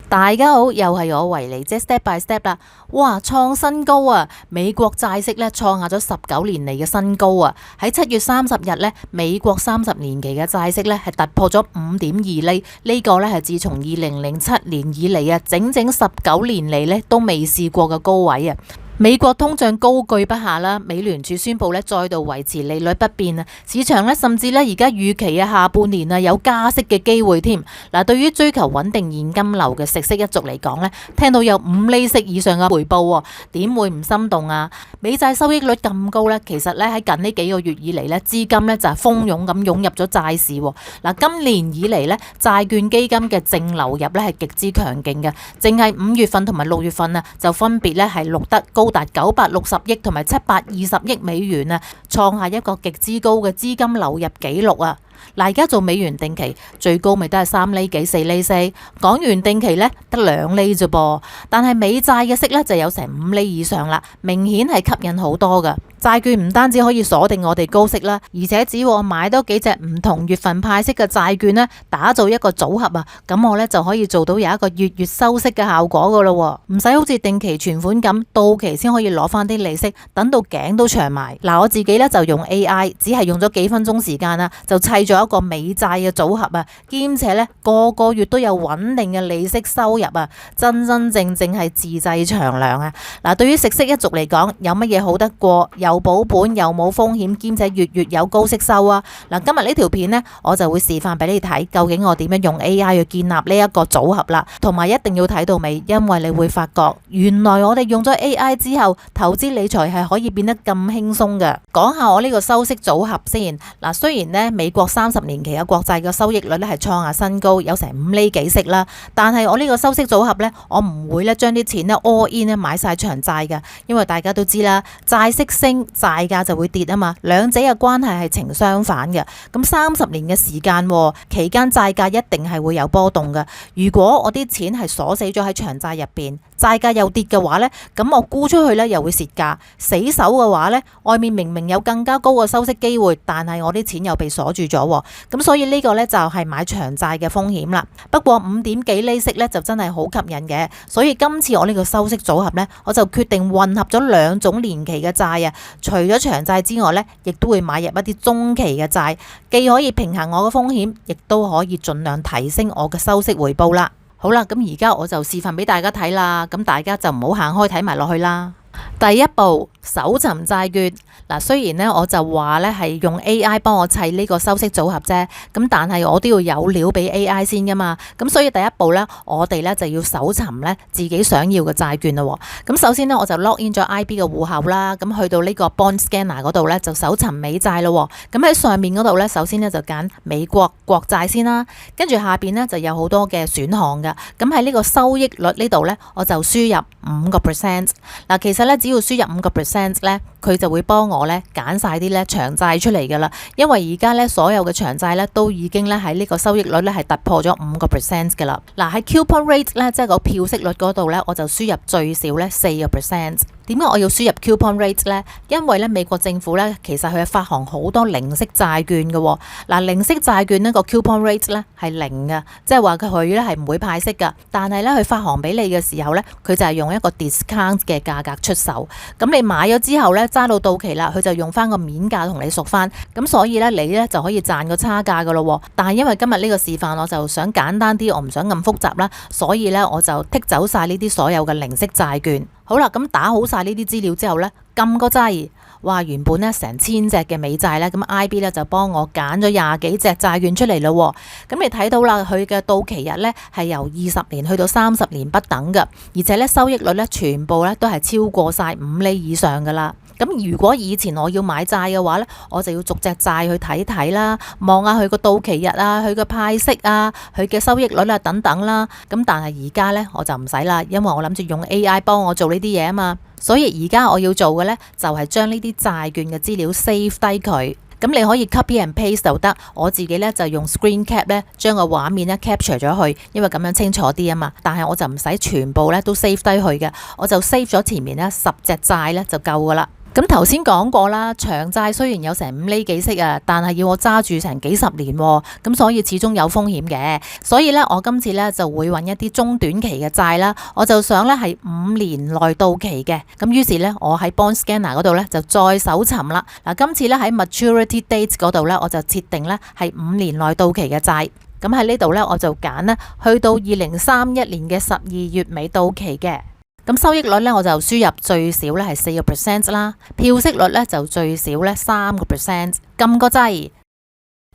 大家好，又係我維尼，即係 Step by Step 啦。哇，創新高啊！美國債息咧創下咗19年嚟嘅新高啊！喺7月30日咧，美國30年期嘅債息咧係突破咗5.2厘，呢個咧係自從2007年以嚟啊，整整19年嚟咧都未試過嘅高位啊！美國通脹高居不下啦，美聯儲宣布咧再度維持利率不變啊，市場咧甚至咧而家預期啊下半年啊有加息嘅機會添。嗱，對於追求穩定現金流嘅食息一族嚟講咧，聽到有5厘息以上嘅回報，點會唔心動啊？美債收益率咁高咧，其實咧喺近呢幾個月以嚟咧，資金咧就係蜂擁咁湧入咗債市。嗱，今年以嚟咧，債券基金嘅淨流入咧係極之強勁嘅，淨係5月份同埋6月份啊，就分別咧係錄得高達960億同埋720億美元啊，創下一個極之高嘅資金流入紀錄啊！嗱，而家做美元定期最高咪都係3厘幾4厘4，港元定期咧得2厘啫噃，但係美債嘅息咧就有成5厘以上啦，明顯係吸引好多噶。債券唔單止可以鎖定我哋高息啦，而且只要我買多幾隻唔同月份派息嘅債券咧，打造一個組合啊，咁我咧就可以做到有一個月月收息嘅效果噶咯，唔使好似定期存款咁到期先可以攞翻啲利息，等到頸都長埋。嗱，我自己咧就用 AI， 只係用咗幾分鐘時間啊，就砌咗一個美債嘅組合啊，兼且咧個月都有穩定嘅利息收入啊，真真正正係自製長糧啊！嗱，對於食息一族嚟講，有乜嘢好得過？又保本又冇風險，兼且月有高息收啊！嗱，今日呢條片呢，我就會示範俾你睇，究竟我點樣用 AI 去建立呢一個組合啦。同埋一定要睇到尾，因為你會發覺原來我哋用咗 AI 之後，投資理財係可以變得咁輕鬆嘅。講下我呢個收息組合先。嗱，雖然呢美國30年期嘅國債嘅收益率咧係創下新高，有成5厘幾息啦，但係我呢個收息組合呢，我唔會咧將啲錢咧 all in 咧買晒長債嘅，因為大家都知啦，債息升，債價就會跌啊嘛，兩者嘅關係係呈相反嘅。咁30年嘅時間期間，債價一定係會有波動嘅。如果我啲錢係鎖死咗喺長債入邊，債價又跌嘅話呢，咁我沽出去呢又會蝕價。死守嘅話呢，外面明明有更加高嘅收息機會，但係我啲錢又被鎖住咗。咁所以呢個呢就係買長債嘅風險啦。不過5點幾厘息呢就真係好吸引嘅，所以今次我呢個收息組合呢，我就決定混合咗2種年期嘅債啊。除咗長債之外呢，亦都會買入一啲中期嘅債，既可以平衡我嘅風險，亦都可以盡量提升我嘅收息回報啦。好啦，咁而家我就示範俾大家睇啦，咁大家就唔好行開睇埋落去啦。第一步，搜尋債券。嗱，雖然咧我就話咧係用 AI 幫我砌呢個收息組合啫，咁但係我都要有料俾 AI 先噶嘛。咁所以第一步咧，我哋咧就要搜尋咧自己想要嘅債券咯。咁首先咧我就 log in 咗 IB 嘅戶口啦，咁去到呢個 Bond Scanner 嗰度咧就搜尋美債咯。咁喺上面嗰度咧，首先咧就揀美國國債先啦，跟住下邊咧就有好多嘅選項噶。咁喺呢個收益率呢度咧，我就輸入5%。嗱，其實咧只要輸入5%咧，佢就會幫我咧揀晒啲咧長債出嚟噶啦。因為而家咧所有嘅長債咧都已經咧喺呢個收益率咧係突破咗5%噶啦。嗱，喺 coupon rate 咧，即係個票息率嗰度咧，我就輸入最少咧4%。點解我要輸入 coupon rate 咧？因為咧美國政府咧其實佢係發行好多零息債券嘅。嗱，零息債券呢個 coupon rate 咧係0嘅，即係話佢咧係唔會派息噶。但係咧佢發行俾你嘅時候咧，佢就係用一個 discount 嘅價格出售。咁你買咗之後咧，揸到期啦，佢就用翻個面價同你贖翻。咁所以咧你咧就可以賺個差價噶咯。但係因為今日呢個示範我就想簡單啲，我唔想咁複雜啦，所以咧我就剔走晒呢啲所有嘅零息債券。好啦，咁打好晒呢啲資料之後咧，撳個掣，哇！原本咧成1000隻嘅美債咧，咁 IB 咧就幫我揀咗20幾隻債券出嚟咯。咁你睇到啦，佢嘅到期日咧係由20年去到30年不等嘅，而且咧收益率咧全部咧都係超過晒5厘以上噶啦。咁如果以前我要買債嘅話咧，我就要逐隻債去睇睇啦，望下佢個到期日啊，佢嘅派息啊，佢嘅收益率啊等等啦。咁但係而家咧我就唔使啦，因為我諗住用 AI 幫我做呢啲嘢啊嘛。所以而家我要做嘅咧就係將呢啲債券嘅資料 save 低佢。咁你可以 copy and paste 就得，我自己咧就用 screen cap 咧將個畫面咧 capture 咗去，因為咁樣清楚啲啊嘛。但係我就唔使全部咧都 save 低去嘅，我就 save 咗前面咧10隻債咧就夠噶啦。咁頭先講過啦，長債雖然有成5厘幾息啊，但係要我揸住成幾十年喎，咁所以始終有風險嘅。所以咧，我今次咧就會揾一啲中短期嘅債啦，我就想咧係5年內到期嘅。咁於是咧，我喺 Bond Scanner 嗰度咧就再搜尋啦。嗱，今次咧喺 Maturity Date 嗰度咧，我就設定咧係5年內到期嘅債。咁喺呢度咧，我就揀咧去到2031年嘅12月尾到期嘅。咁收益率咧，我就輸入最少咧係4% 啦，票息率咧就最少咧3%，撳個掣。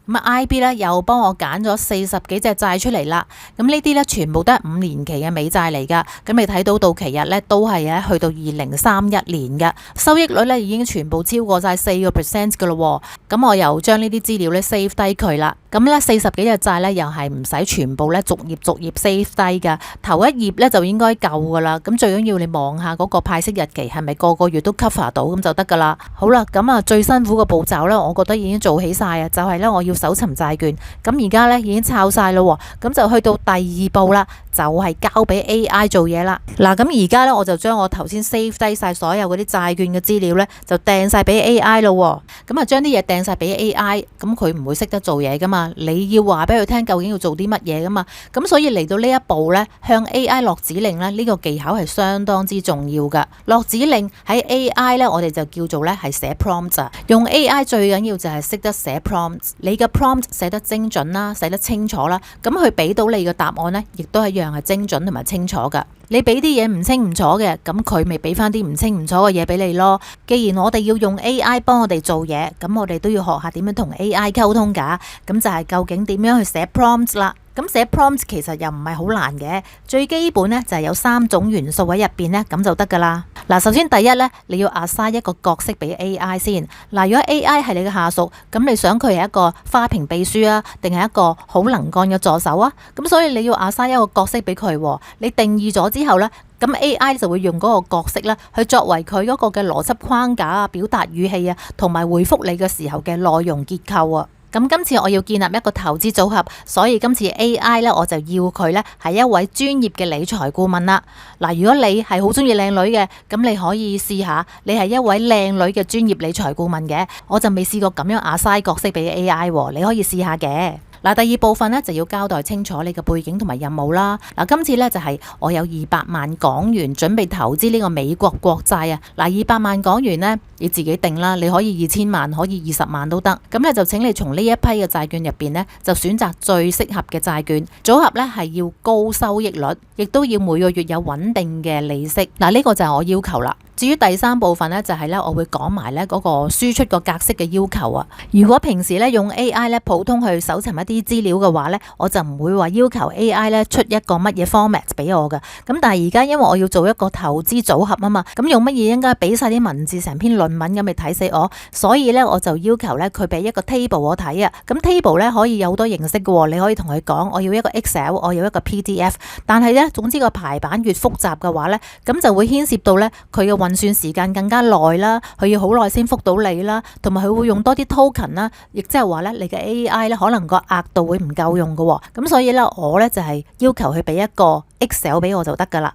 咁 IB 咧又幫我揀咗40幾隻債出嚟啦，咁呢啲咧全部都係5年期嘅美債嚟噶，咁你睇到期日咧都係去到2031年嘅，收益率咧已經全部超過晒4% 噶咯，咁我又將呢啲資料咧 save 低佢啦，咁咧40幾隻債咧又係唔使全部咧逐頁 save 低噶，頭一頁咧就應該夠噶啦，咁最緊要你望下嗰個派息日期係咪個個月都 cover 到咁就得噶啦。好啦，咁啊最辛苦嘅步驟咧，我覺得已經做起晒啊，就係咧我要搜尋債券，咁而家咧已經抄晒咯，咁就去到第2步啦，就係交俾 AI 做嘢啦。嗱，咁而家咧我就將我頭先 save 低晒所有嗰啲債券嘅資料咧，就掟晒俾 AI 咯。咁啊將啲嘢掟晒俾 AI，咁佢唔會識得做嘢噶嘛，你要話俾佢聽究竟要做啲乜嘢噶嘛。咁所以嚟到呢一步咧，向 AI 落指令咧，呢個技巧係相當之重要噶。落指令喺 AI 咧，我哋就叫做咧係寫 prompt 啊。用 AI 最緊要就係識得寫 prompt，你嘅 prompt 寫得精準啦，寫得清楚啦，咁佢俾到你嘅答案呢，亦都一樣係精準同埋清楚噶。你俾啲嘢唔清唔楚嘅，咁佢咪俾翻啲唔清唔楚嘅嘢俾你咯。既然我哋要用 AI 幫我哋做嘢，咁我哋都要學下點樣同 AI 溝通噶。咁就係究竟點樣去寫 prompt 啦。咁寫 prompt 其實又唔係好難嘅，最基本呢就係有3種元素喺入邊呢，咁就得噶啦。嗱，首先第一呢，你要 assign 一個角色俾 AI 先。嗱，如果 AI 係你嘅下屬，咁你想佢係一個花瓶秘書啊，定係一個好能幹嘅助手啊？咁所以你要 assign 一個角色俾佢。你定義咗之後呢，咁 AI 就會用嗰個角色呢，去作為佢嗰個嘅邏輯框架啊、表達語氣啊，同埋回覆你嘅時候嘅內容結構啊。咁今次我要建立一個投資組合，所以今次 AI 咧我就要佢咧係一位專業嘅理財顧問啦。嗱，如果你係好中意靚女嘅，咁你可以試下，你係一位靚女嘅專業理財顧問嘅，我就未試過咁樣assign角色俾 AI 喎，你可以試下嘅。嗱，第二部分咧就要交代清楚你嘅背景同埋任務啦。嗱，今次咧就係我有200萬港元準備投資呢個美國國債啊。嗱，200萬港元咧你自己定啦，你可以2000萬，可以20萬都得。咁咧就請你從呢一批嘅債券入邊咧，就選擇最適合嘅債券組合咧，係要高收益率，亦都要每個月有穩定嘅利息。嗱，呢個就係我要求啦。至於第3部分咧，就係咧我會講埋咧嗰個輸出個格式嘅要求啊。如果平時咧用 AI 咧普通去搜尋一啲資料嘅話咧，我就唔會話要求 AI 咧出一個乜嘢 format 俾我噶。咁但係而家因為我要做一個投資組合啊嘛，咁用乜嘢應該俾晒啲文字成篇論文咁嚟睇死我，所以咧我就要求咧佢俾一個 table 我睇啊。咁 table 咧可以有好多形式嘅，你可以同佢講我要一個 Excel， 我要一個 PDF。但係咧總之個排版越複雜嘅話咧，咁就會牽涉到咧佢嘅運算時間更加耐啦，佢要好耐先覆到你啦，同埋佢會用多啲 token 啦，亦即係話咧你嘅 AI 咧可能個額度會唔夠用嘅，咁所以咧我咧就係要求佢俾一個 Excel 俾我就得噶啦。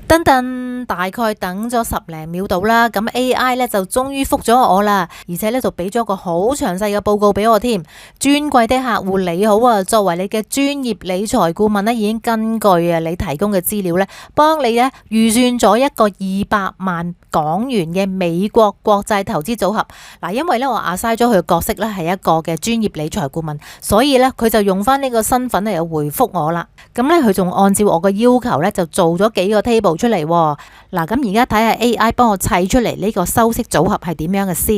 等等，大概等咗10零秒到啦，咁 AI 咧就終於覆咗我啦，而且咧就俾咗個好詳細嘅報告俾我添。尊貴的客戶你好啊，作為你嘅專業理財顧問咧，已經根據你提供嘅資料咧，幫你咧預算咗一個200萬港元嘅美國國債投資組合。嗱，因為咧我 assign 咗佢嘅角色咧係一個嘅專業理財顧問，所以咧佢就用翻呢個身份嚟回覆我啦。咁咧佢仲按照我嘅要求咧就做咗幾個 table 出嚟。嗱，咁而家睇下 AI 幫我砌出嚟呢個收息組合係點樣嘅先。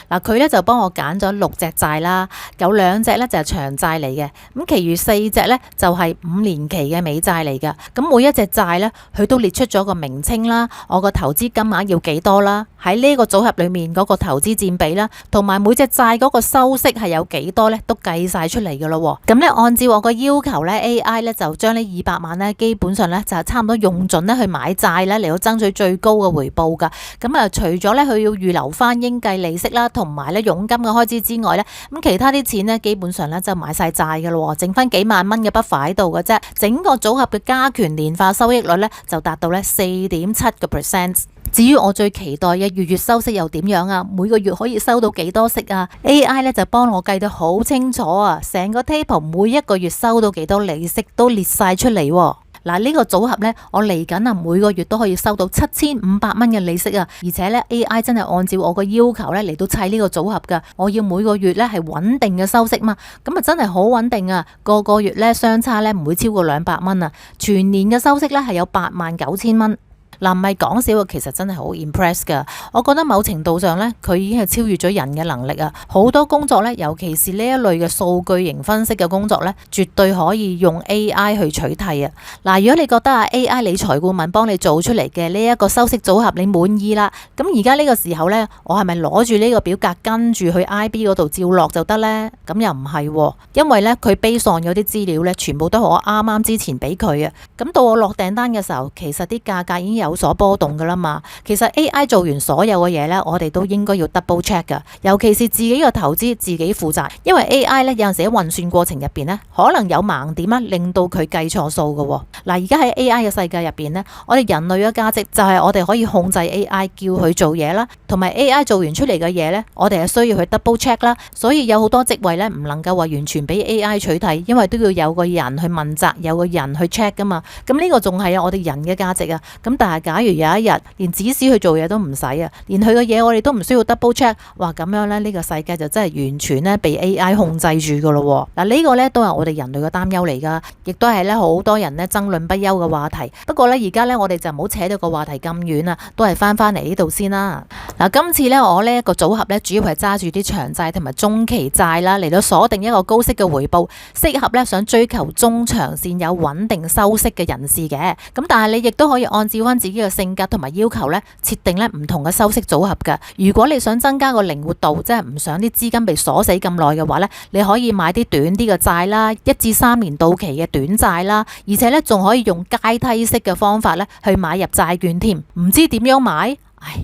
嗱，佢咧就幫我揀咗6隻債啦，有2隻咧就係長債嚟嘅，咁其餘4隻咧就係5年期嘅美債嚟嘅。咁每一隻債咧，佢都列出咗個名稱啦，我個投資金額要幾多啦，喺呢個組合裏面嗰個投資佔比啦，同埋每隻債嗰個收息係有幾多咧，都計晒出嚟嘅咯。咁咧按照我個要求咧 ，AI 咧就將呢200萬咧基本上咧就係差唔多用盡咧去買買債咧嚟到爭取最高嘅回報噶。咁啊，除咗咧佢要預留翻應計利息啦，同埋咧佣金嘅開支之外咧，咁其他啲錢咧基本上咧就買晒債噶咯，剩翻幾萬蚊嘅 buffer 喺度嘅啫。整個組合嘅加權年化收益率咧就達到咧4.7%。至於我最期待嘅月收息又點樣啊？每個月可以收到幾多息啊？AI 咧就幫我計得好清楚啊！成個 table 每一個月收到幾多利息都列晒出嚟喎。嗱，呢個組合呢，我嚟緊啊，每個月都可以收到7500蚊嘅利息啊！而且呢 AI 真係按照我個要求呢嚟到砌呢個組合噶。我要每個月呢係穩定嘅收息嘛，咁啊真係好穩定啊！個月呢相差呢唔會超過200蚊啊！全年嘅收息呢係有89000蚊。嗱，唔係講笑啊，其實真係好 impress 噶。我覺得某程度上咧，佢已經係超越咗人嘅能力啊！好多工作咧，尤其是呢一類嘅數據型分析嘅工作咧，絕對可以用 AI 去取替啊！嗱，如果你覺得啊 AI 理財顧問幫你做出嚟嘅呢一個收息組合你滿意啦，咁而家呢個時候咧，我係咪攞住呢個表格跟住去 IB 嗰度照落就得咧？咁又唔係喎，因為咧佢 base on嗰啲資料咧，全部都係我啱啱之前俾佢啊！咁到我落訂單嘅時候，其實啲價格已經有所波動噶啦嘛。其實 AI 做完所有嘅嘢咧，我哋都應該要 double check 噶，尤其是自己嘅投資自己負責，因為 AI 咧有陣時喺運算過程入邊咧，可能有盲點啊，令到佢計錯數噶。嗱，而家喺 AI 嘅世界入邊咧，我哋人類嘅價值就係我哋可以控制 AI 叫佢做嘢啦，同埋 AI 做完出嚟嘅嘢咧，我哋係需要去 double check 啦。所以有好多職位咧唔能夠話完全俾 AI 取替，因為都要有個人去問責，有個人去 check 噶嘛。咁呢個仲係我哋人嘅價值啊。咁但係假如有一日連指使去做嘢都唔使啊，連佢嘅嘢我哋都唔需要 double check， 哇咁樣咧呢個世界就真係完全咧被 AI 控制住噶咯。嗱，呢個咧都係我哋人類嘅擔憂嚟噶，亦都係咧好多人咧爭論不休嘅話題。不過咧而家咧我哋就唔好扯到個話題咁遠啊，都係翻嚟呢度先啦。嗱，今次咧我呢一個組合咧主要係揸住啲長債同埋中期債啦，嚟到鎖定一個高息嘅回報，適合咧想追求中長線有穩定收息嘅人士嘅。咁但係你亦都可以按照翻自己嘅性格同埋要求咧，設定咧唔同嘅收息組合㗎。如果你想增加個靈活度，即係唔想啲資金被鎖死咁耐嘅話咧，你可以買啲短啲嘅債啦，1至3年到期嘅短債啦，而且咧仲可以用階梯式嘅方法咧去買入債券添。唔知點樣買？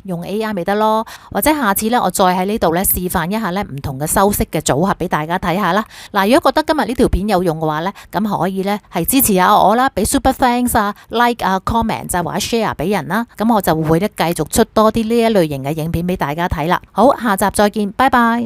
用 AI 咪得咯，或者下次咧我再喺呢度咧示範一下咧唔同嘅收息嘅組合俾大家睇下啦。嗱，如果覺得今日呢條片有用嘅話咧，咁可以咧係支持下我啦，俾 super thanks 啊、like 啊、comment 啊或者 share 俾人啦，咁我就會咧繼續出多啲呢一類型嘅影片俾大家睇啦。好，下集再見，拜拜。